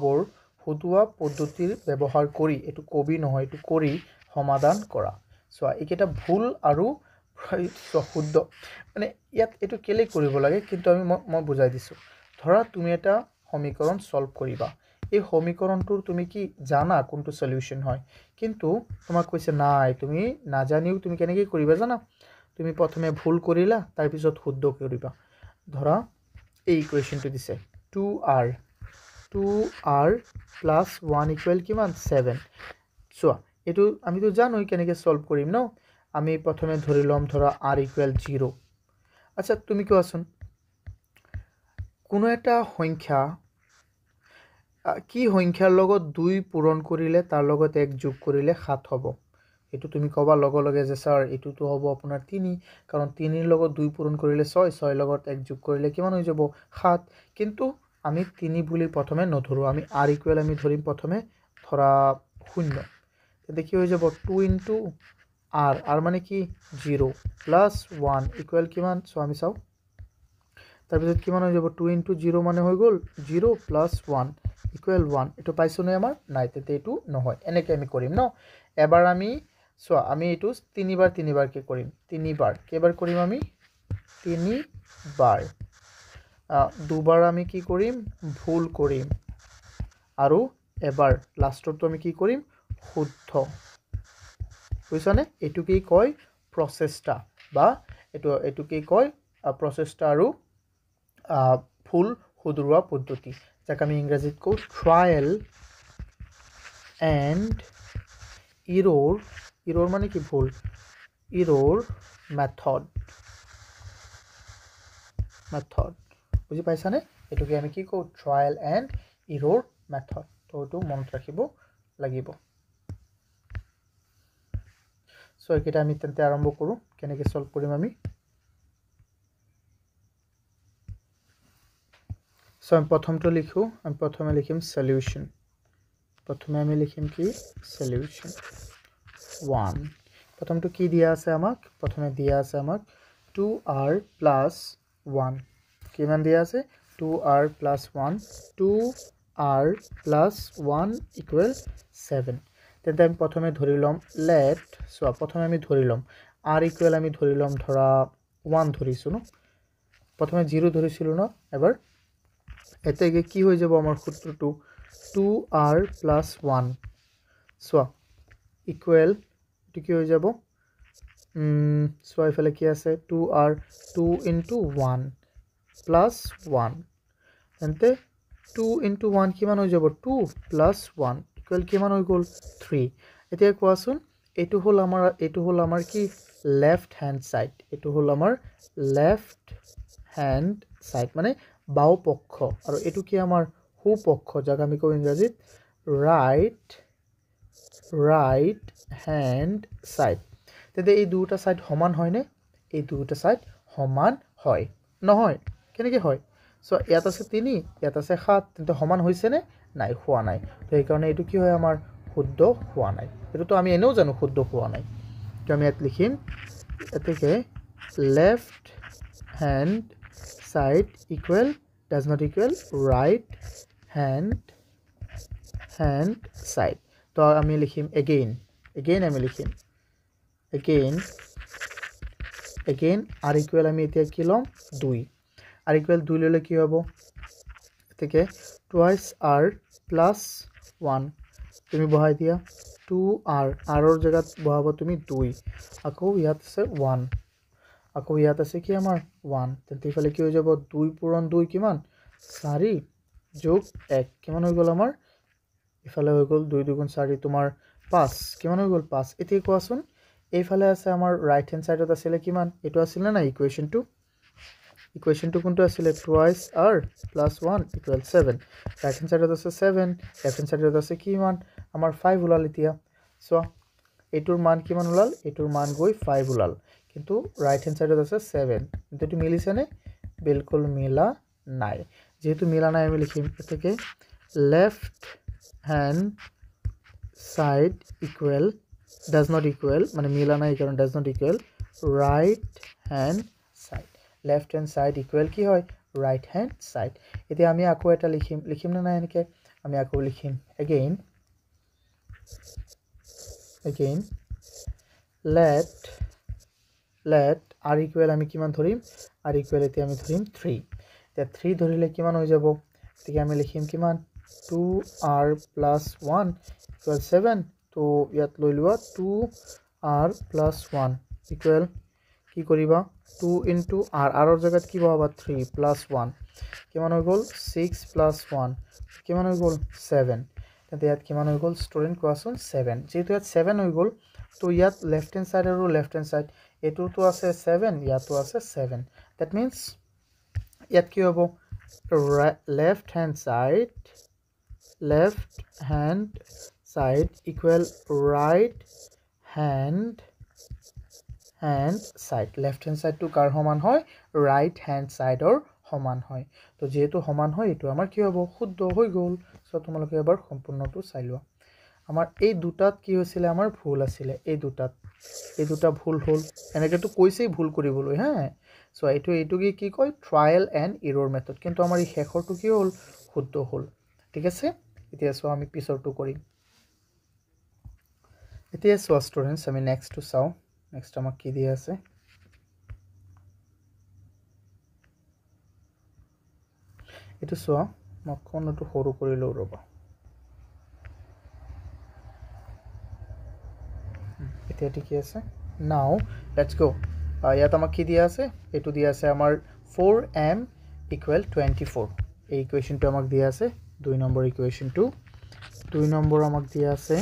পদ্ধতিৰ ব্যৱহাৰ কৰি এটো কবি নহয় এটো কৰি সমাধান কৰা সো এইকেটা ভুল আৰু শুদ্ধ মানে ইয়াত এটো কেলে কৰিব লাগে কিন্তু আমি মই বুজাই দিছো ধৰা তুমি এটা সমীকৰণ সলভ কৰিবা এই সমীকৰণটোৰ তুমি কি জানা কোনটো সলিউশন হয় কিন্তু তোমাক কৈছে নাই তুমি না জানিও তুমি কেনেকৈ কৰিবা জানা তুমি প্ৰথমে ভুল কৰিলা তাৰ পিছত শুদ্ধ কৰিবা ধৰা এই ইকুৱেশনটো দিছে 2r plus 1 equal কিমান 7 সো এটো আমি তো জানো কেনেকৈ সলভ কৰিম ন আমি প্ৰথমে ধৰি লম ধৰা r equal 0 আচ্ছা তুমি কোৱাচোন কোনো এটা সংখ্যা কি সংখ্যাৰ লগত 2 পূৰণ কৰিলে তাৰ লগত 1 যোগ কৰিলে 7 হ'ব এইটো তুমি কবা লগে লগে যে স্যাৰ এইটোতো হ'ব আপোনাৰ 3 কাৰণ 3 ৰ লগত 2 পূৰণ কৰিলে 6 6 লগত 1 যোগ কৰিলে কিমান হৈ যাব 7 কিন্তু আমি 3 বুলি প্ৰথমে নধৰো আমি r ইকুৱেল আমি ধৰিম প্ৰথমে ধৰা 0 তেতিয়া কি হৈ যাব 2 ইনটু r r মানে কি 0 প্লাস 1 ইকুৱেল কিমান সো আমি চাও তাৰপিছত কিমান হৈ যাব 2 ইনটু 0 মানে হৈ গল 0 প্লাস 1 ইকুৱেল 1 এটো পাইছো নে আমাৰ নাই তেতে এটো নহয় এনেকৈ আমি কৰিম ন এবাৰ আমি সো আমি এটো 3 বাৰ কে কৰিম 3 বাৰ কেবাৰ কৰিম আমি 3 বাৰ দুবাৰ আমি কি কৰিম ভুল কৰিম আৰু এবাৰ লাষ্টটো আমি কি কৰিম শুদ্ধ বুঝছানে এটো কি কয় প্ৰচেষ্টা বা এটো কি কয় প্ৰচেষ্টা আৰু ভুল শুধৰোৱা পদ্ধতি যাক আমি ইংৰাজীত কও ট্ৰায়াল এন্ড এৰৰ মানে কি ভুল এৰৰ মেথড বুজি পাইছানে এটোকে আমি কি কও ট্ৰায়াল এন্ড এৰৰ মেথড তো এটো মনত ৰাখিব লাগিব সো এটা আমি তেন্তে আৰম্ভ কৰো কেনেকৈ সলভ কৰিম আমি সো আমি প্ৰথমটো লিখো আমি প্ৰথমে লিখিম সলিউশন প্ৰথমে আমি লিখিম কি সলিউশন 1 প্ৰথমটো কি দিয়া আছে আমাক প্ৰথমে দিয়া আছে আমাক 2r + 1 কিমান দিয়া আছে 2r + 1 2r + 1 = 7 তেন্তে আমি প্ৰথমে ধৰি লম লেট সো প্ৰথমে আমি ধৰি লম r = আমি ধৰি লম ধৰা 1 ধৰিছো ন প্ৰথমে 0 ধৰিছিলো ন এবাৰ এতেকে কি হৈ যাব আমাৰ সূত্ৰটো 2r + 1 সো ইকুৱেল এটো কি হৈ যাব সো ইফালে কি আছে 2r 2 * 1 + 1 তেন্তে 2 * 1 কিমান হৈ যাব 2 + 1 ইকুৱেল কিমান হৈ গল 3 এতিয়া কোৱাচোন এটো হল আমাৰ কি লেফট হ্যান্ড সাইড এটো হল আমাৰ লেফট হ্যান্ড সাইড মানে বাও পক্ষ আৰু এটো কি আমাৰ হু পক্ষ যাক আমি কও ইংৰাজীত রাইট হ্যান্ড সাইড তেতে এই দুটা সাইড সমান হয় নে এই দুটা সাইড সমান হয় নহয় কেনেকৈ হয় সো ইয়াত আছে 3 ইয়াত আছে 7 তেন্তে সমান হৈছে নে নাই হোৱা নাই তো এই কাৰণে এটো কি হয় আমাৰ শুদ্ধ হোৱা নাই এটো তো আমি এনেও জানো শুদ্ধ হোৱা নাই তো আমি ইয়াত লিখিম এতেকে left hand side equal does not equal right hand side তো আমি লিখিম again আমি লিখিম again r equal আমি এতিয়া কি লম 2 r equal 2 ললে কি হ'ব এতেকে twice r plus 1 তুমি বহাই দিয়া 2r r ৰ জায়গাত বহাব তুমি 2 আকৌ ইয়াত আছে 1 আকৌ ইয়াত আছে কি আমাৰ 1 তেন্তে ইফালে কি হৈ যাব 2 পূৰণ 2 কিমান 4 যোগ 1 কিমান হৈ গল আমাৰ ইফালে হৈ গল 2 2 4 তোমাৰ 5 কিমান হৈ গল 5 এতিয়া কোৱাচোন এইফালে আছে আমাৰ ৰাইট হ্যান্ড সাইডত আছিল কিমান এটো আছিল না ইকুৱেশনটো কোনটো আছিল twice r plus 1 equals 7 right hand সাইডত আছে 7 লেফট হ্যান্ড সাইডত আছে কিমান আমাৰ 5 ওলাল এতিয়া সো এটোৰ মান কিমান ওলাল এটোৰ মান গৈ 5 ওলাল কিন্তু রাইট হ্যান্ড সাইডত আছে 7 কিন্তু এটো মিলিছে নে বিলকুল মিলা নাই যেহেতু মিলা নাই আমি লিখিম এটাকে left hand side equal does not equal মানে মিলা নাই কারণ does not equal right hand side left hand side equal কি হয় right hand side এতিয়া আমি আকৌ এটা লিখিম না নাই এনেকে আমি আকৌ লিখিম again let r equal আমি কিমান ধৰিম r equal এতিয়া আমি ধৰিম 3 তে 3 ধৰিলে কিমান হৈ যাব তেতিয়া আমি লিখিম কিমান 2r plus 1 equals 7 তো ইয়াত লৈ লোৱা 2r plus 1 equal কি কৰিবা 2 into r r ৰ জায়গাত কি বহাবা 3 plus 1 কিমান হৈ গল 6 plus 1 কিমান হৈ গল 7 তেন্তে ইয়াত কিমান হৈ গল ষ্টুডেন্ট কোৱাচোন 7 যেহেতু ইয়াত 7 হৈ গল তো ইয়াত লেফট হ্যান্ড সাইড আৰু লেফট হ্যান্ড সাইড এটো তো আছে 7 ইয়াতো আছে 7 that means ইয়াত কি হ'ব left hand side equal right hand side left hand side to কাৰ সমান হয় right hand side or সমান হয় তো যেহেতু সমান হয় এটো আমাৰ কি হ'ব শুদ্ধ হৈ গ'ল সো তোমালোকে এবাৰ সম্পূৰ্ণটো চাই লোৱা আমাৰ এই দুটাত কি হৈছিল আমাৰ ভুল আছিল এই দুটা ভুল হ'ল এনেকেটো কৈছেই ভুল কৰিবলৈ হা সো এইটো কি কয় ট্ৰায়াল এন্ড এৰৰ মেথড কিন্তু আমাৰ এই শেষৰটো কি হ'ল শুদ্ধ হ'ল ঠিক আছে এতিয়া সো আমি পিছৰটো কৰিম এতিয়া সো স্টুডেন্টস আমি নেক্সটটো চাও নেক্সট আমাক কি দিয়া আছে এটো সোয়া মই কোনটো সৰু কৰি লও ৰবা এতিয়া ঠিক আছে নাও লেটস গো ইয়াত আমাক কি দিয়া আছে এটো দিয়া আছে আমাৰ 4m = 24 এই ইকুয়েশনটো আমাক দিয়া আছে 2 নম্বৰ ইকুয়েশনটো 2 নম্বৰ আমাক দিয়া আছে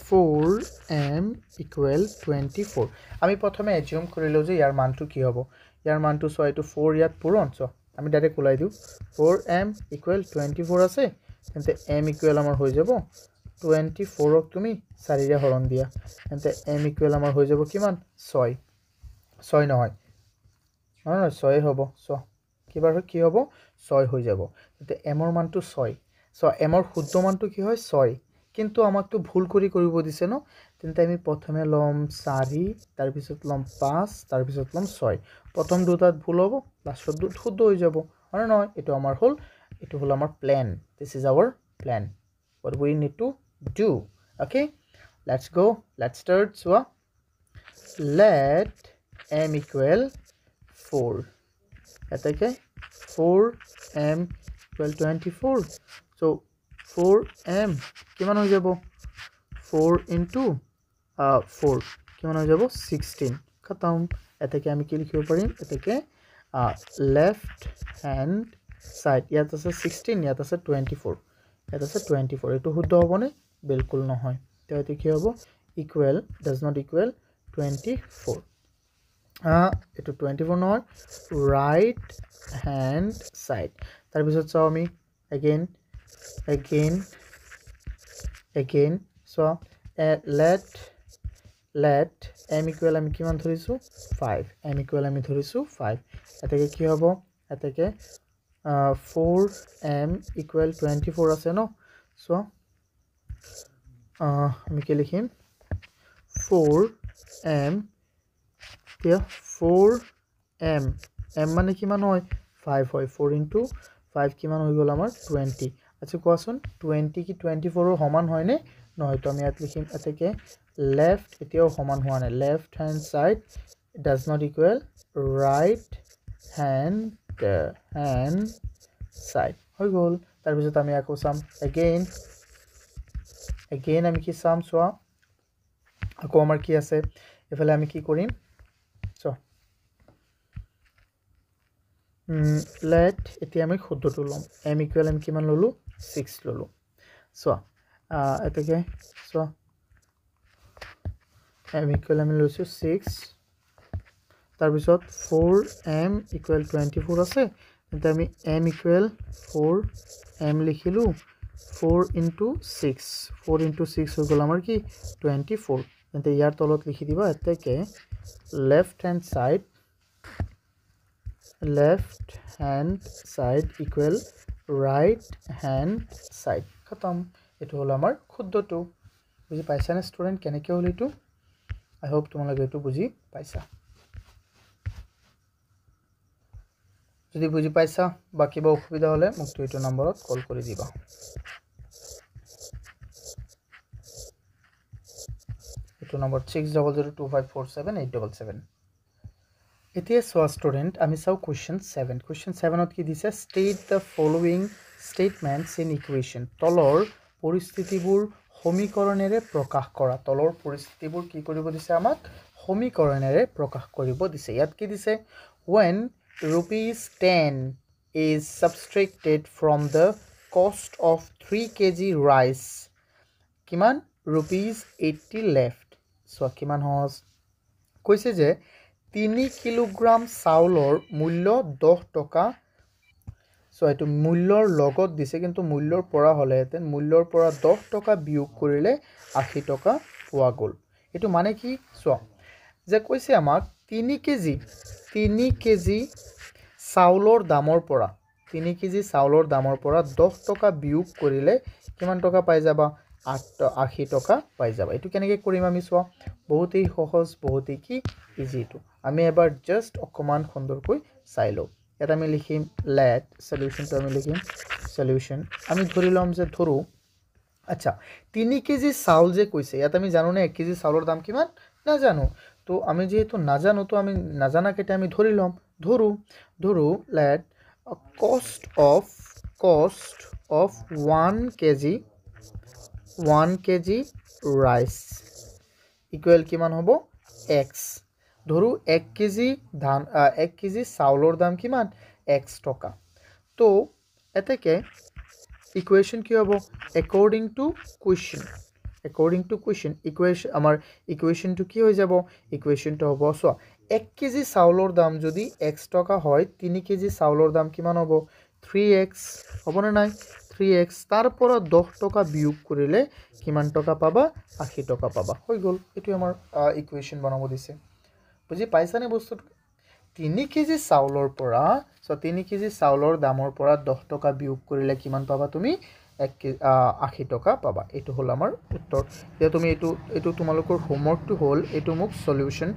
4m = 24 আমি প্ৰথমে এজিউম কৰিলো যে ইয়াৰ মানটো কি হ'ব ইয়াৰ মানটো সো এটো 4 ইয়াত পূৰণ সো আমি ডাইৰেক্ট ওলাই দিও 4m = 24 আছে তেন্তে m = আমাৰ হৈ যাব 24 ক তুমি 4 ৰে হৰণ দিয়া তেন্তে m = আমাৰ হৈ যাব কিমান 6 নহয় 6 হ'ব সো কিবাৰ কি হ'ব 6 হৈ যাব তেন্তে m ৰ মানটো 6 সো m ৰ শুদ্ধ মানটো কি হয় 6 কিন্তু আমাকটো ভুল কৰিব দিছে ন তেন্তে আমি প্ৰথমে লম 4 তাৰ পিছত লম 5 তাৰ পিছত লম 6 প্ৰথম দুটাত ভুল হ'ব লাষ্টত দুটা শুদ্ধ হৈ যাব মানে নহয় এটো আমাৰ plan this is our plan what we need to do okay let's go let's start so let m = 4 okay 4m = 24 so 4m কিমান হৈ যাব 4 into 4 কিমান হৈ যাব 16 খতম এটাকে আমি কি লিখিব পাৰিম এটাকে left hand side ইয়াত আছে 16 ইয়াত আছে 24 ইয়াত আছে 24 এটো শুদ্ধ হ'বনে বিলকুল নহয় তো এটো কি হ'ব equal does not equal 24 এটো 24 নহয় right hand side তাৰ পিছত চাও আমি again so let m = আমি কিমান ধৰিছো 5 m = আমি ধৰিছো 5 এটাকে কি হ'ব এটাকে 4m = 24 আছে ন so আমি কি লিখিম 4m এতিয়া 4m m মানে কিমান হয় 5 হয় 4 into 5 কিমান হৈ গল আমাৰ 20 আচ্ছা কোৱাচোন 20 কি 24 ৰ সমান হয় নে নহয় তো আমি ইয়াত লিখিম এটাকে left এতিয়াও সমান হোৱা নাই left hand side does not equal right hand side হৈ গল তাৰ পিছত আমি আকৌ চাম again আমি কি চাম চোৱা আকৌ আমাৰ কি আছে এফালে আমি কি কৰিম so let এতিয়া আমি শুদ্ধটো লম m = আমি কিমান ললো 6 ললো so এটাকে so m = আমি লৈছো 6 তাৰ পিছত 4m = 24 আছে তেন্তে আমি m = 4m লিখিলো 4 into 6 4 into 6 হৈ গল আমাৰ কি 24 তেন্তে ইয়াৰ তলত লিখি দিবা এটাকে left hand side equal right hand side খতম এটো হল আমাৰ শুদ্ধটো বুজি পাইছা না স্টুডেন্ট কেনেকৈ হল এটো আই হোপ তোমালোকে এটো বুজি পাইছা যদি বুজি পাইছা বা কিবা অসুবিধা হলে মোক এইটো নম্বৰত কল কৰি দিবা এইটো নম্বৰ 6002547877 এতিয়া সোয়া স্টুডেন্ট আমি চাও কোয়েশ্চন 7 কোয়েশ্চন 7 ত কি দিছে state the following statements in equation তলৰ পৰিস্থিতিবোৰ সমীকৰণেৰে প্ৰকাশ কৰা তলৰ পৰিস্থিতিবোৰ কি কৰিব দিছে আমাক সমীকৰণেৰে প্ৰকাশ কৰিব দিছে ইয়াত কি দিছে when ₹10 is subtracted from the cost of 3 kg rice কিমান ₹80 left so কিমান হস কৈছে যে 3 কিলোগ্ৰাম চাউলৰ মূল্য 10 টকা সো এটো মূল্যৰ লগত দিছে কিন্তু মূল্যৰ পৰা হলে হেতেন মূল্যৰ পৰা 10 টকা বিয়োগ কৰিলে 80 টকা পোৱা গল এইটো মানে কি চোৱা যে কৈছে আমাক 3 কেজি চাউলৰ দামৰ পৰা 3 কেজি চাউলৰ দামৰ পৰা 10 টকা বিয়োগ কৰিলে কিমান টকা পাই যাবা 80 টকা পাই যাবা এইটো কেনেকৈ কৰিম আমি চোৱা বহুতেই সহজ বহুতেই কি ইজি এইটো আমি এবাৰ জাস্ট অকমান সুন্দৰকৈ চাই লওঁ ইয়াত আমি লিখিম লেট সলিউশনটো আমি লিখিম সলিউশন আমি ধৰি লম যে ধৰো আচ্ছা 3 কেজি চাউল যে কৈছে ইয়াত আমি জানো না 1 কেজি চাউলৰ দাম কিমান না জানো তো আমি যেহেতু না জানো তো আমি না জানা কেটে আমি ধৰি লম ধৰো late cost of 1 kg rice equal কিমান হ'ব x ধৰো 1 কেজি ধান 1 কেজি চাউলৰ দাম কিমান x টকা তো এতেকে ইকুয়েশন কি হ'ব according to question ইকুয়েশন আমাৰ ইকুয়েশনটো কি হৈ যাব ইকুয়েশনটো হ'ব সো 1 কেজি চাউলৰ দাম যদি x টকা হয় 3 কেজি চাউলৰ দাম কিমান হ'ব 3x হ'বনে নাই 3x তাৰ পৰা 10 টকা বিয়োগ কৰিলে কিমান টকা পাবা 80 টকা পাবা হৈ গল এটো আমাৰ ইকুয়েশন বনাব দিছে বুজি পাইছানে বস্তুটো 3 কেজি চাউলৰ পৰা সো 3 কেজি চাউলৰ দামৰ পৰা 10 টকা বিয়োগ কৰিলে কিমান পাবা তুমি 80 টকা পাবা এটো হল আমাৰ উত্তৰ এতিয়া তুমি এটো তোমালোকৰ হোমৱৰ্কটো হল এটো মোক সলিউশন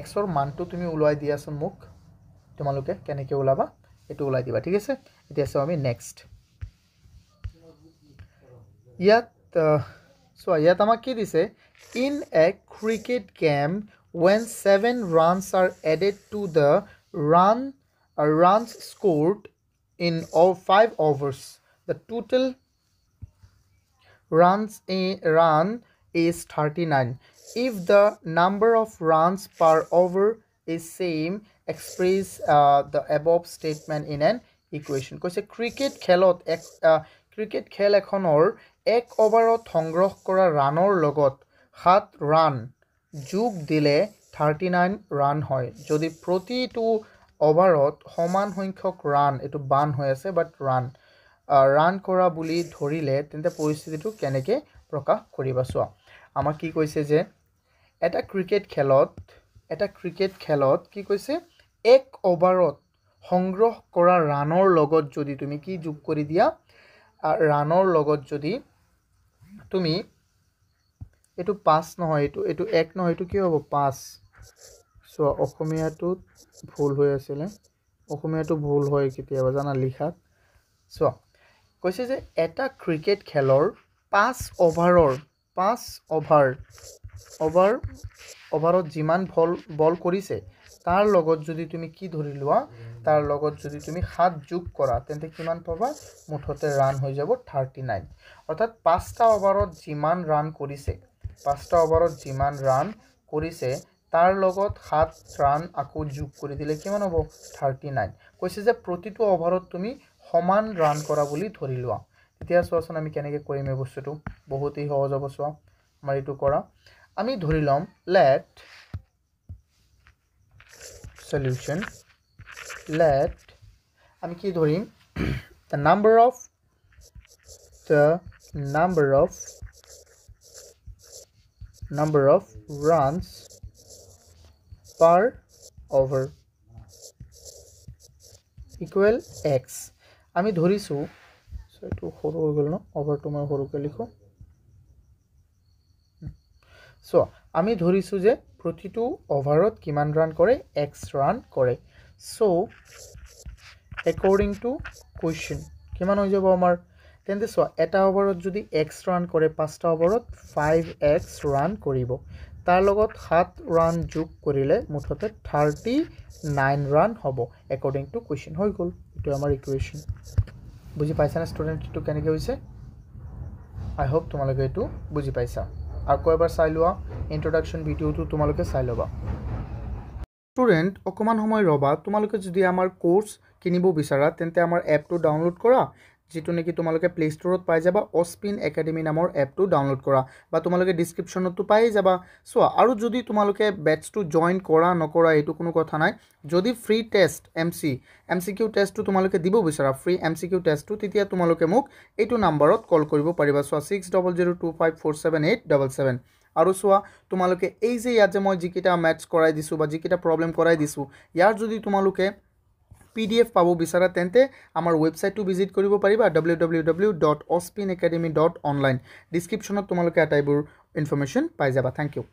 x ৰ মানটো তুমি উলাই দিয়াছন মোক তোমালোকে কেনেকৈ উলাবা এটো উলাই দিবা ঠিক আছে এতিয়া চাও আমি নেক্সট ইয়াত আমাক কি দিছে in a cricket game when 7 runs are added to the runs scored in all 5 overs the total run is 39 if the number of runs per over is same express the above statement in an equation কৈছে cricket খেলত cricket খেল এখনৰ 1 ওভাৰত সংগ্ৰহ কৰা ৰানৰ লগত 7 run যোগ দিলে 39 ৰান হয় যদি প্ৰতিটো ওভাৰত সমান সংখ্যক ৰান এটো বান হৈ আছে বাট ৰান কৰা বুলি ধৰিলে তেন্তে পৰিস্থিতিটো কেনেকৈ প্ৰকাশ কৰিবা চোৱা আমাক কি কৈছে যে এটা ক্ৰিকেট খেলত কি কৈছে 1 ওভাৰত সংগ্ৰহ কৰা ৰানৰ লগত যদি তুমি কি যোগ কৰি দিয়া ৰানৰ লগত যদি তুমি এটো 5 নহয় এটো 1 নহয় এটো কি হ'ব 5 সো অসমীয়াটো ভুল হৈ আছিল অসমীয়াটো ভুল হয় কেতিয়াবা জানা লিখাত সো কৈছে যে এটা ক্ৰিকেট খেলৰ 5 ওভাৰত যিমান বল কৰিছে তাৰ লগত যদি তুমি কি ধৰি লোৱা তাৰ লগত যদি তুমি 7 যোগ কৰা তেন্তে কিমান পাবা মুঠতে ৰান হৈ যাব 39 অৰ্থাৎ 5টা ওভাৰত যিমান ৰান কৰিছে তাৰ লগত 7 ৰান আকৌ যোগ কৰি দিলে কিমান হ'ব 39 কৈছে যে প্ৰতিটো ওভাৰত তুমি সমান ৰান কৰা বুলি ধৰি লোৱা তেতিয়া চোৱাচোন আমি কেনেকৈ কৰিম এই বস্তুটো বহুতই সহজ হ'ব চোৱা আমাৰ এটো কৰা আমি ধৰি লম let solution let আমি কি ধৰিম the number of runs per over equal x আমি ধৰিছো সো এটো সৰু হৈ গল ন ওভাৰটো মই সৰুকৈ লিখো সো আমি ধৰিছো যে প্ৰতিটো ওভাৰত কিমান ৰান কৰে x ৰান কৰে সো according to question কিমান হৈ যাব আমাৰ তেন্তে সো এটা ওভাৰত যদি x ৰান কৰে 5টা ওভাৰত 5x ৰান কৰিব তাৰ লগত 7 ৰান যোগ কৰিলে মুঠতে 39 ৰান হ'ব according to question হৈ গল এটো আমাৰ ইকুয়েশন বুজি পাইছা না স্টুডেন্ট এটো কেনেকৈ হৈছে আই হোপ তোমালোকে এটো বুজি পাইছা আৰু কয়বাৰ চাই লোৱা ইন্ট্ৰোডাকশন ভিডিওটো তোমালোকে চাই লবা স্টুডেন্ট অকমান সময় ৰবা তোমালোকে যদি আমাৰ কোৰ্স কিনিব বিচাৰা তেন্তে আমাৰ এপটো ডাউনলোড কৰা যেটো নেকি তোমালোকে প্লে ষ্টৰত পাই যাবা অস্পিন একাডেমি নামৰ এপটো ডাউনলোড কৰা বা তোমালোকে ডেসক্ৰিপচনতো পাই যাবা সো আৰু যদি তোমালোকে বেটছটো জয়েন কৰা নকৰা এটো কোনো কথা নাই যদি ফ্ৰী টেষ্ট এমসিকিউ টেষ্টটো তোমালোকে দিব বিচাৰা ফ্ৰী এমসিকিউ টেষ্টটো তেতিয়া তোমালোকে মোক এইটো নম্বৰত কল কৰিব পাৰিবা সো 6002547877 আৰু চোৱা তোমালোকে এই যে ইয়াত যে মই যিকেইটা মেথছ কৰাই দিছোঁ বা যিকেইটা প্ৰব্লেম কৰাই দিছোঁ ইয়াৰ যদি তোমালোকে PDF পাব বিচাৰা তেন্তে আমাৰ ৱেবছাইটটো ভিজিট কৰিব পাৰিবা www.ospinacademy.online ডিসক্ৰিপশ্যনত তোমালোকে আটাইবোৰ ইনফৰমেশ্যন পাই যাবা। Thank U.